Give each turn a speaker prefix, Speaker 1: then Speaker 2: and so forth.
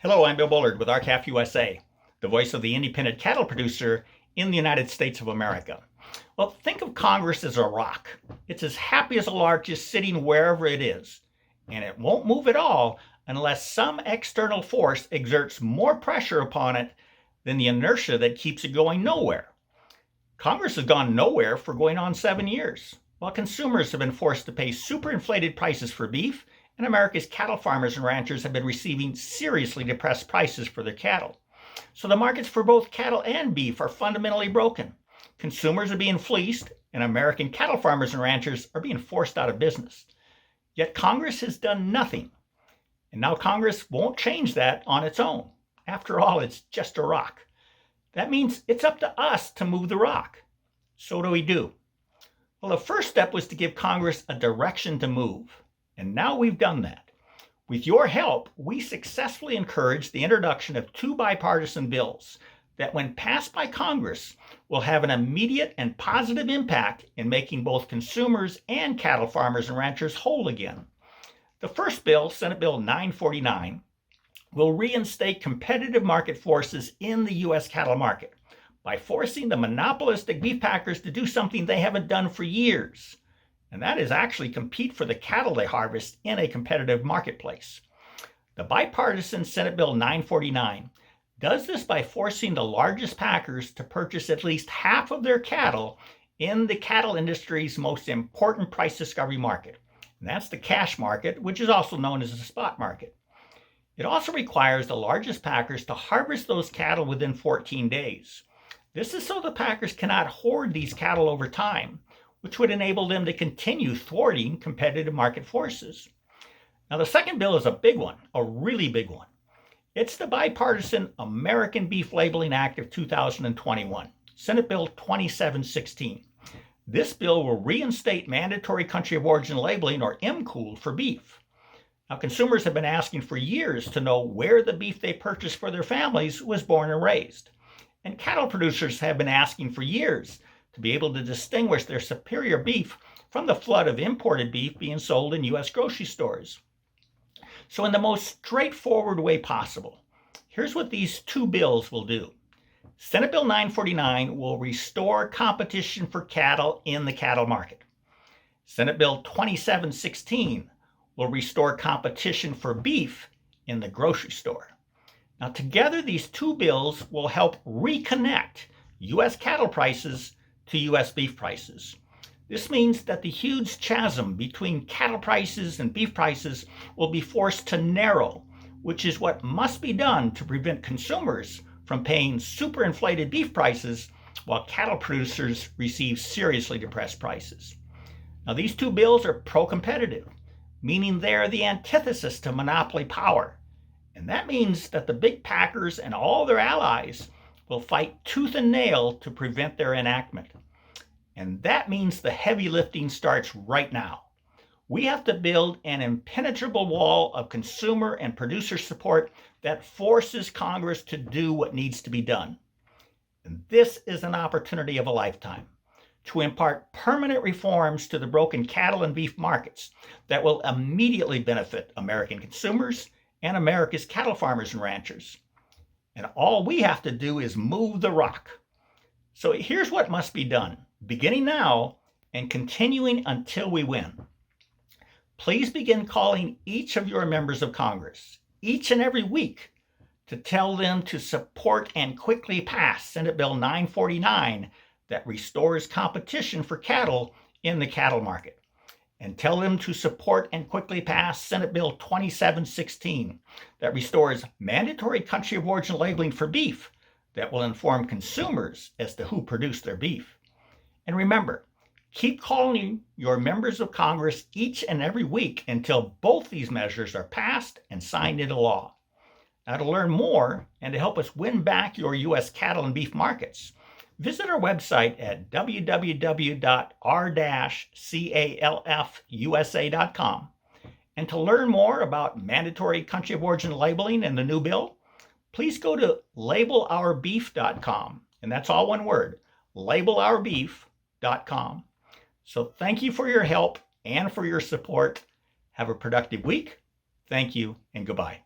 Speaker 1: Hello, I'm Bill Bullard with R-CALF USA, the voice of the independent cattle producer in the United States of America. Well, think of Congress as a rock. It's as happy as a lark just sitting wherever it is, and it won't move at all unless some external force exerts more pressure upon it than the inertia that keeps it going nowhere. Congress has gone nowhere for going on 7 years, while consumers have been forced to pay superinflated prices for beef, and America's cattle farmers and ranchers have been receiving seriously depressed prices for their cattle. So the markets for both cattle and beef are fundamentally broken. Consumers are being fleeced, and American cattle farmers and ranchers are being forced out of business. Yet Congress has done nothing. And now Congress won't change that on its own. After all, it's just a rock. That means it's up to us to move the rock. So what do we do? Well, the first step was to give Congress a direction to move. And now we've done that. With your help, we successfully encouraged the introduction of 2 bipartisan bills that, when passed by Congress, will have an immediate and positive impact in making both consumers and cattle farmers and ranchers whole again. The first bill, Senate Bill 949, will reinstate competitive market forces in the U.S. cattle market by forcing the monopolistic beef packers to do something they haven't done for years. And that is actually compete for the cattle they harvest in a competitive marketplace. The bipartisan Senate Bill 949 does this by forcing the largest packers to purchase at least half of their cattle in the cattle industry's most important price discovery market. And that's the cash market, which is also known as the spot market. It also requires the largest packers to harvest those cattle within 14 days. This is so the packers cannot hoard these cattle over time, which would enable them to continue thwarting competitive market forces. Now, the second bill is a big one, a really big one. It's the bipartisan American Beef Labeling Act of 2021, Senate Bill 2716. This bill will reinstate mandatory country of origin labeling, or MCOOL, for beef. Now, consumers have been asking for years to know where the beef they purchased for their families was born and raised. And cattle producers have been asking for years to be able to distinguish their superior beef from the flood of imported beef being sold in U.S. grocery stores. So in the most straightforward way possible, here's what these 2 bills will do. Senate Bill 949 will restore competition for cattle in the cattle market. Senate Bill 2716 will restore competition for beef in the grocery store. Now, together, these 2 bills will help reconnect U.S. cattle prices to U.S. beef prices. This means that the huge chasm between cattle prices and beef prices will be forced to narrow, which is what must be done to prevent consumers from paying superinflated beef prices while cattle producers receive seriously depressed prices. Now, these 2 bills are pro-competitive, meaning they're the antithesis to monopoly power. And that means that the big packers and all their allies will fight tooth and nail to prevent their enactment. And that means the heavy lifting starts right now. We have to build an impenetrable wall of consumer and producer support that forces Congress to do what needs to be done. And this is an opportunity of a lifetime to impart permanent reforms to the broken cattle and beef markets that will immediately benefit American consumers and America's cattle farmers and ranchers. And all we have to do is move the rock. So here's what must be done, beginning now and continuing until we win. Please begin calling each of your members of Congress, each and every week, to tell them to support and quickly pass Senate Bill 949 that restores competition for cattle in the cattle market. And tell them to support and quickly pass Senate Bill 2716 that restores mandatory country of origin labeling for beef that will inform consumers as to who produced their beef. And remember, keep calling your members of Congress each and every week until both these measures are passed and signed into law. Now, to learn more and to help us win back your U.S. cattle and beef markets, visit our website at www.r-calfusa.com. And to learn more about mandatory country of origin labeling and the new bill, please go to labelourbeef.com. And that's all one word, labelourbeef.com. So thank you for your help and for your support. Have a productive week. Thank you and goodbye.